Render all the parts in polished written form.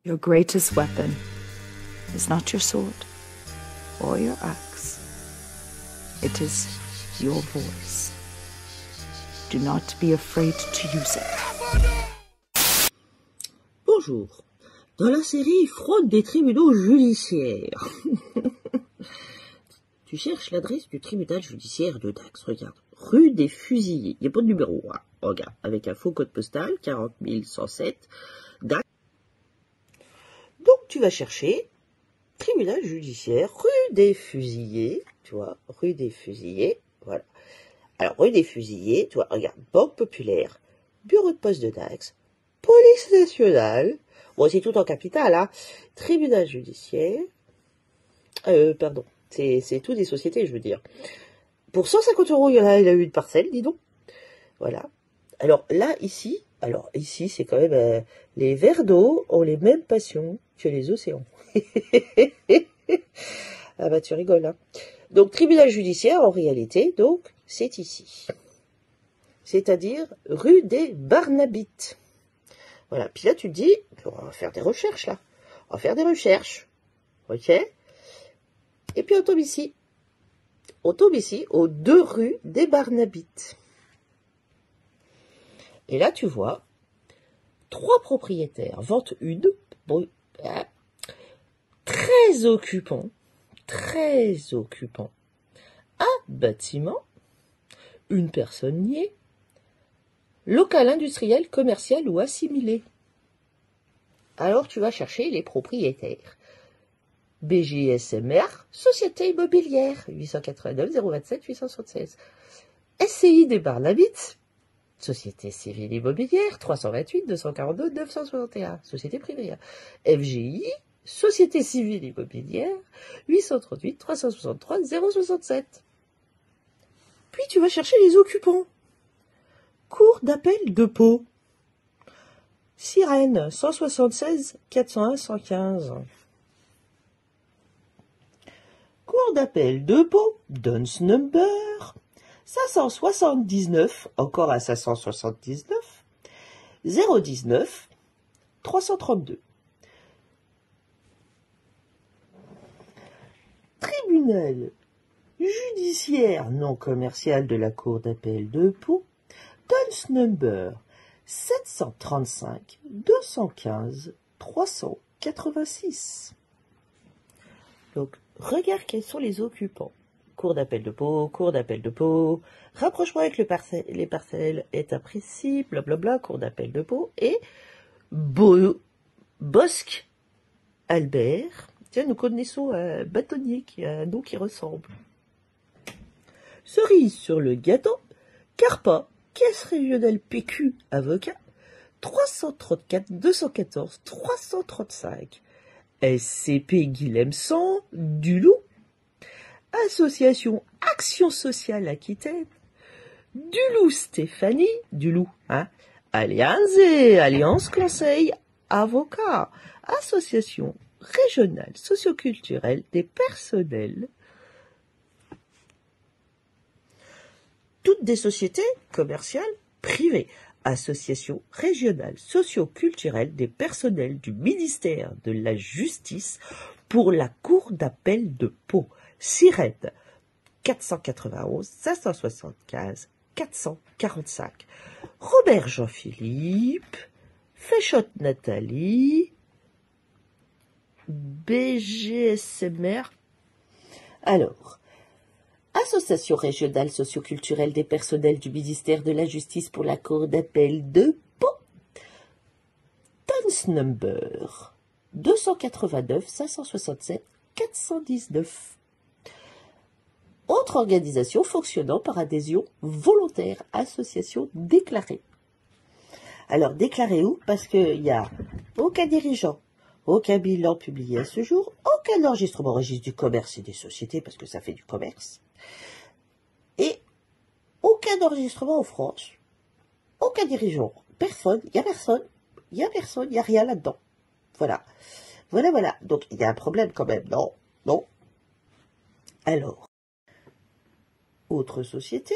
Your greatest weapon is not your sword or your axe. It is your voice. Do not be afraid to use it. Bonjour. Dans la série Fraude des tribunaux judiciaires, tu cherches l'adresse du tribunal judiciaire de Dax. Regarde, rue des Fusillés. Il n'y a pas de numéro. Hein. Regarde, avec un faux code postal, 40 107, Dax. Donc, tu vas chercher tribunal judiciaire, rue des Fusillés. Tu vois, rue des Fusillés. Voilà. Alors, rue des Fusillés, tu vois, regarde, Banque Populaire, bureau de poste de Dax, police nationale. Bon, c'est tout en capital, hein. Tribunal judiciaire. Pardon. C'est tout des sociétés, je veux dire. Pour 150 €, il a eu une parcelle, dis donc. Voilà. Alors là, ici, c'est quand même... les vers d'eau ont les mêmes passions que les océans. Ah bah, tu rigoles, hein. Donc, tribunal judiciaire, en réalité, donc, c'est ici. C'est-à-dire, rue des Barnabites. Voilà. Puis là, tu te dis, on va faire des recherches, là. On va faire des recherches. OK? Et puis, on tombe ici. On tombe ici, aux 2 rues des Barnabites. Et là, tu vois, 3 propriétaires. Vente 1. Bon, très occupant. Un bâtiment. Une personne niée. Local industriel, commercial ou assimilé. Alors, tu vas chercher les propriétaires. BJSMR, Société Immobilière, 889 027 876. SCI des Barnabites, Société Civile Immobilière, 328 242 961, Société Privée. FGI, Société Civile Immobilière, 838 363 067. Puis tu vas chercher les occupants. Cour d'appel de Pau. Sirène, 176 401 115. Cour d'appel de Pau, Duns Number, 579, encore à 579, 019, 332. Tribunal judiciaire non commercial de la Cour d'appel de Pau, Duns Number, 735, 215, 386. Donc, regarde quels sont les occupants. Cour d'appel de Pau, rapprochement avec les parcelles est imprécis, blablabla, cour d'appel de Pau, et Bosque Albert. Tiens, nous connaissons un bâtonnier qui a un nom qui ressemble. Cerise sur le gâteau, Carpa, caisse régionale PQ, avocat, 334 214 335. SCP Guilhem-Sang, Dulou, Association Action Sociale Aquitaine, Dulou Stéphanie, Dulou, hein, Alliance Conseil, Avocat, Association Régionale Socioculturelle des Personnels, toutes des sociétés commerciales privées, Association régionale socio-culturelle des personnels du ministère de la Justice pour la Cour d'appel de Pau. Sirène 491 575 445. Robert Jean-Philippe, Féchotte Nathalie, BGSMR. Alors, Association régionale socioculturelle des personnels du ministère de la Justice pour la Cour d'appel de Pau. Duns Number 289 567 419. Autre organisation fonctionnant par adhésion volontaire, association déclarée. Alors, déclarée où? Parce qu'il n'y a aucun dirigeant, aucun bilan publié à ce jour, aucun enregistrement au registre du commerce et des sociétés, parce que ça fait du commerce, et aucun enregistrement en France, aucun dirigeant, personne, il n'y a personne, il n'y a rien là-dedans. Voilà. Donc, il y a un problème quand même, non. Alors, autre société,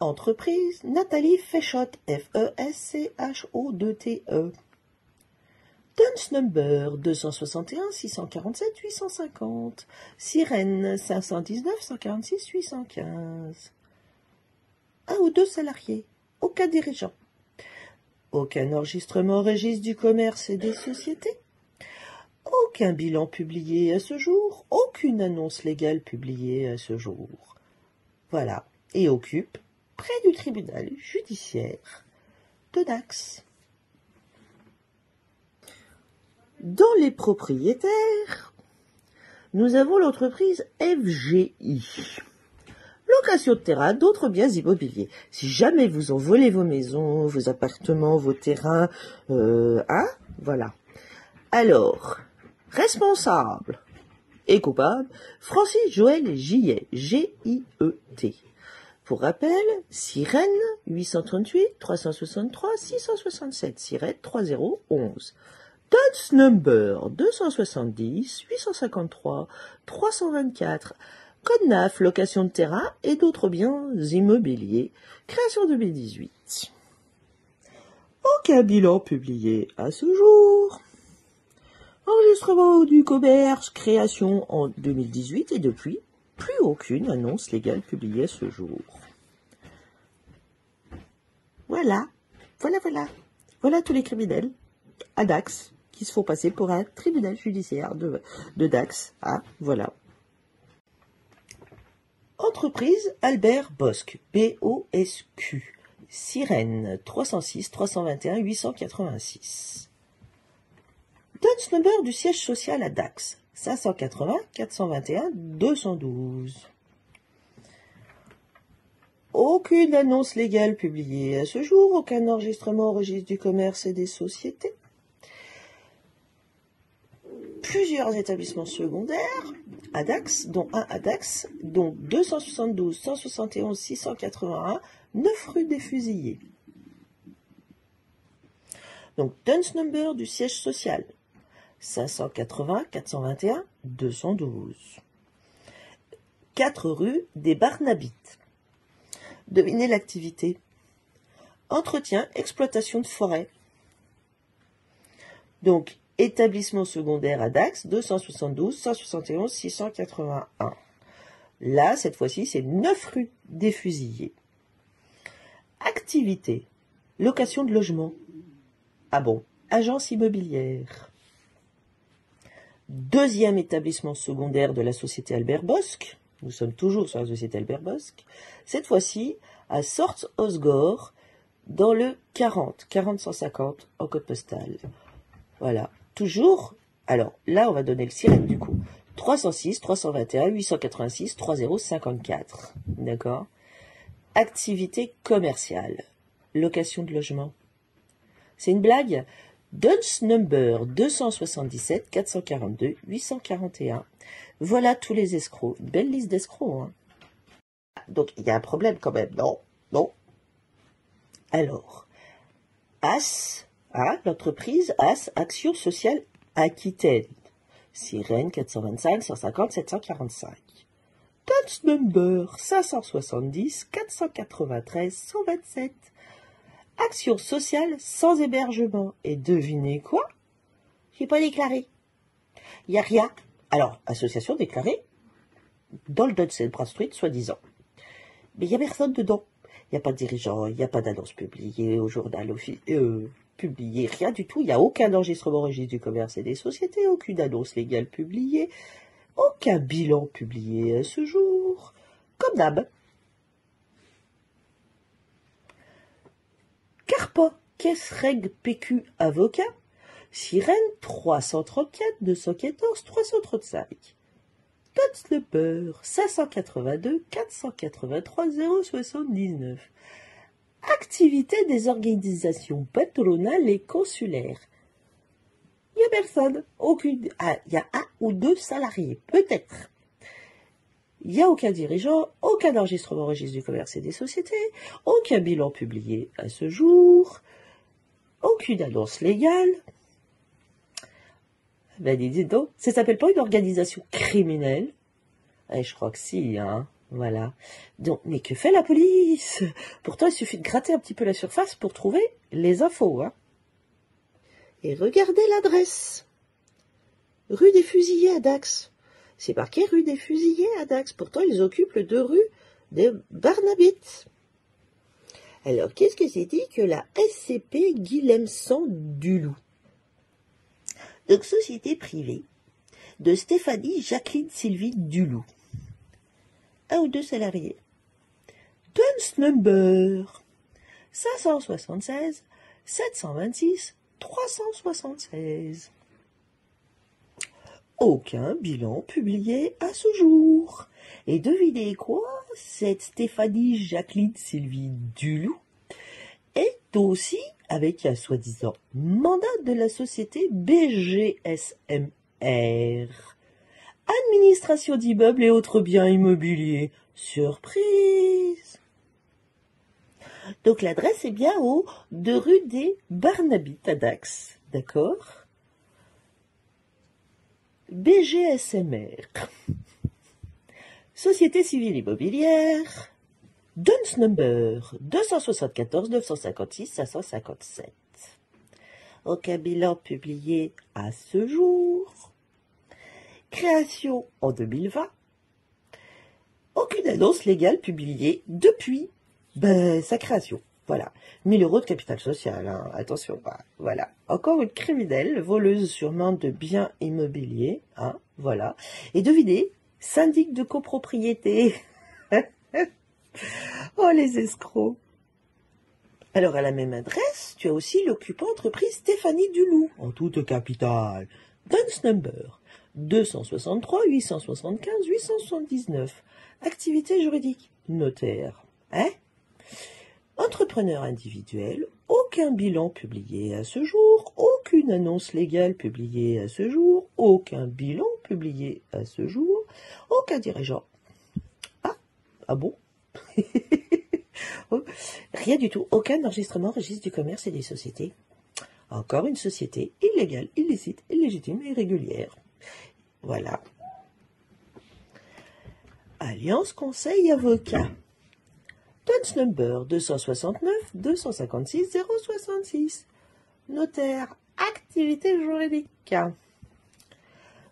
entreprise, Nathalie Féchotte, FESCHO2TE. Dunce number 261 647 850. Sirène 519 146 815. Un ou deux salariés. Aucun dirigeant. Aucun enregistrement au registre du commerce et des sociétés. Aucun bilan publié à ce jour. Aucune annonce légale publiée à ce jour. Voilà. Et occupe près du tribunal judiciaire de Dax. Dans les propriétaires, nous avons l'entreprise FGI. Location de terrain, d'autres biens immobiliers. Si jamais vous en volez vos maisons, vos appartements, vos terrains, voilà. Alors, responsable et coupable, Francis Joël Gillet, G-I-E-T. Pour rappel, Sirène 838 363 667, Sirène 3011. Dunce number 270 853 324. Code NAF, location de terrain et d'autres biens immobiliers. Création 2018. Aucun bilan publié à ce jour. Enregistrement du commerce, création en 2018 et depuis, plus aucune annonce légale publiée à ce jour. Voilà. Voilà tous les criminels à Dax qui se font passer pour un tribunal judiciaire de Dax. Ah, voilà. Entreprise Albert Bosque, B-O-S-Q, Sirène 306 321 886. Dunce number du siège social à Dax, 580 421 212. Aucune annonce légale publiée à ce jour, aucun enregistrement au registre du commerce et des sociétés. Plusieurs établissements secondaires à Dax, dont un à Dax, dont 272 171 681, 9 rue des Fusillés. Donc, Dunce number du siège social, 580 421 212. 4 rue des Barnabites. Devinez l'activité. Entretien, exploitation de forêt. Donc, établissement secondaire à Dax, 272 171 681. Là, cette fois-ci, c'est 9 rue des Fusillés. Activité. Location de logement. Ah bon, agence immobilière. Deuxième établissement secondaire de la société Albert Bosque. Nous sommes toujours sur la société Albert Bosque. Cette fois-ci, à Sorts-Osgore, dans le 40 150 en code postal. Voilà. Toujours, alors là, on va donner le Sirène du coup. 306 321 886 3054. D'accord? Activité commerciale. Location de logement. C'est une blague? Dunce number 277 442 841. Voilà tous les escrocs. Une belle liste d'escrocs, hein. Donc, il y a un problème quand même, non? Non. Alors, AS, l'entreprise AS, Action Sociale Aquitaine. Sirène 425 150 745. Dunce number 570 493 127. Action sociale sans hébergement. Et devinez quoi? J'ai pas déclaré. Il n'y a rien. Alors, association déclarée dans le Dunce and Bradstreet, soi-disant. Mais il n'y a personne dedans. Il n'y a pas de dirigeant, il n'y a pas d'annonce publiée au journal publiée, rien du tout. Il n'y a aucun enregistrement au registre du commerce et des sociétés, aucune annonce légale publiée, aucun bilan publié à ce jour. Comme d'hab. Carpa, Caisse Reg PQ Avocat, Sirène 334 214 335. Dunce number 582 483 079. Activité des organisations patronales et consulaires. Il n'y a personne, aucune. Ah, il y a un ou deux salariés, peut-être. Il n'y a aucun dirigeant, aucun enregistrement au registre du commerce et des sociétés, aucun bilan publié à ce jour, aucune annonce légale. Ben, dis donc, ça s'appelle pas une organisation criminelle? Eh, je crois que si, hein. Voilà. Donc, mais que fait la police? Pourtant, il suffit de gratter un petit peu la surface pour trouver les infos, hein. Et regardez l'adresse. Rue des Fusillés à Dax. C'est marqué rue des Fusillés à Dax. Pourtant, ils occupent le 2 rue des Barnabites. Alors, qu'est-ce que c'est dit que la SCP Guillemson du Loup? Donc, société privée de Stéphanie Jacqueline Sylvie Duloup. 1 ou 2 salariés. Dunce number 576 726 376. Aucun bilan publié à ce jour. Et devinez quoi? Cette Stéphanie Jacqueline Sylvie Duloup est aussi avec un soi-disant mandat de la société BGSMR. Administration d'immeubles et autres biens immobiliers. Surprise! Donc l'adresse est bien au 2 rue des Barnabites à Dax. D'accord? BGSMR. Société civile immobilière. Dunce number 274 956 557. Aucun bilan publié à ce jour. Création en 2020. Aucune annonce légale publiée depuis sa création. Voilà. 1 000 € de capital social, hein. Attention, voilà. Encore une criminelle, voleuse sur main de biens immobiliers, hein. Voilà. Et devinez, syndic de copropriété. Oh, les escrocs. Alors, à la même adresse, tu as aussi l'occupant entreprise Stéphanie Duloup, en toute capitale. Dunce number 263 875 879. Activité juridique. Notaire. Hein? Entrepreneur individuel. Aucun bilan publié à ce jour. Aucune annonce légale publiée à ce jour. Aucun bilan publié à ce jour. Aucun dirigeant. Ah bon? Rien du tout. Aucun enregistrement, registre du commerce et des sociétés. Encore une société illégale, illicite, illégitime et irrégulière. Voilà. Alliance Conseil Avocat. Dunce number 269 256 066. Notaire. Activité juridique.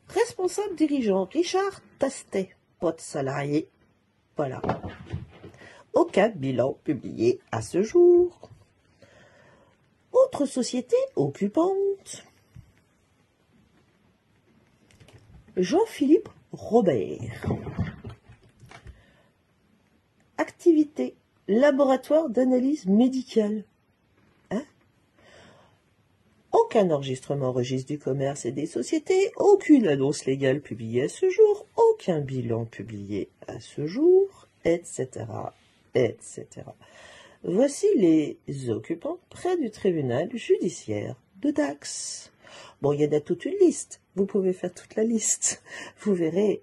Responsable dirigeant Richard Tastet. Pote salarié. Voilà. Aucun bilan publié à ce jour. Autre société occupante. Jean-Philippe Robert. Activité. Laboratoire d'analyse médicale. Hein? Aucun enregistrement au registre du commerce et des sociétés. Aucune annonce légale publiée à ce jour. Aucun bilan publié à ce jour. Etc. Etc. Voici les occupants près du tribunal judiciaire de Dax. Bon, il y en a toute une liste. Vous pouvez faire toute la liste. Vous verrez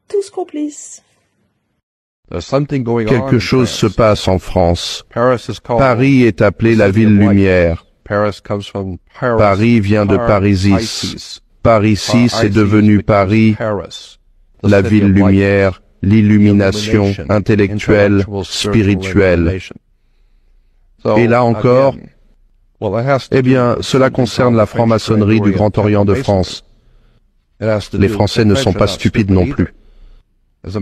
tous complices. Quelque chose se passe en France. Paris est appelé la ville lumière. Paris vient de Parisis. Parisis est devenu Paris, la ville lumière, l'illumination intellectuelle, spirituelle. Et là encore, eh bien, cela concerne la franc-maçonnerie du Grand Orient de France. Les Français ne sont pas stupides non plus.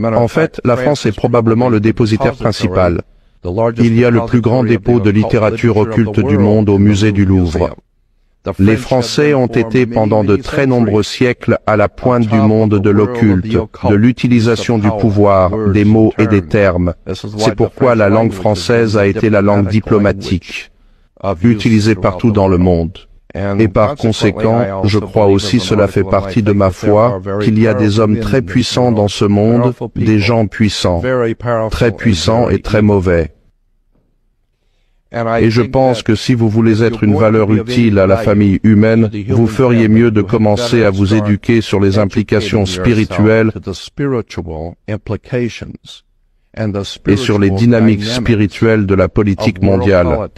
En fait, la France est probablement le dépositaire principal. Il y a le plus grand dépôt de littérature occulte du monde au musée du Louvre. Les Français ont été pendant de très nombreux siècles à la pointe du monde de l'occulte, de l'utilisation du pouvoir, des mots et des termes. C'est pourquoi la langue française a été la langue diplomatique, utilisée partout dans le monde. Et par conséquent, je crois aussi cela fait partie de ma foi, qu'il y a des hommes très puissants dans ce monde, des gens puissants, très puissants et très mauvais. Et je pense que si vous voulez être une valeur utile à la famille humaine, vous feriez mieux de commencer à vous éduquer sur les implications spirituelles et sur les dynamiques spirituelles de la politique mondiale.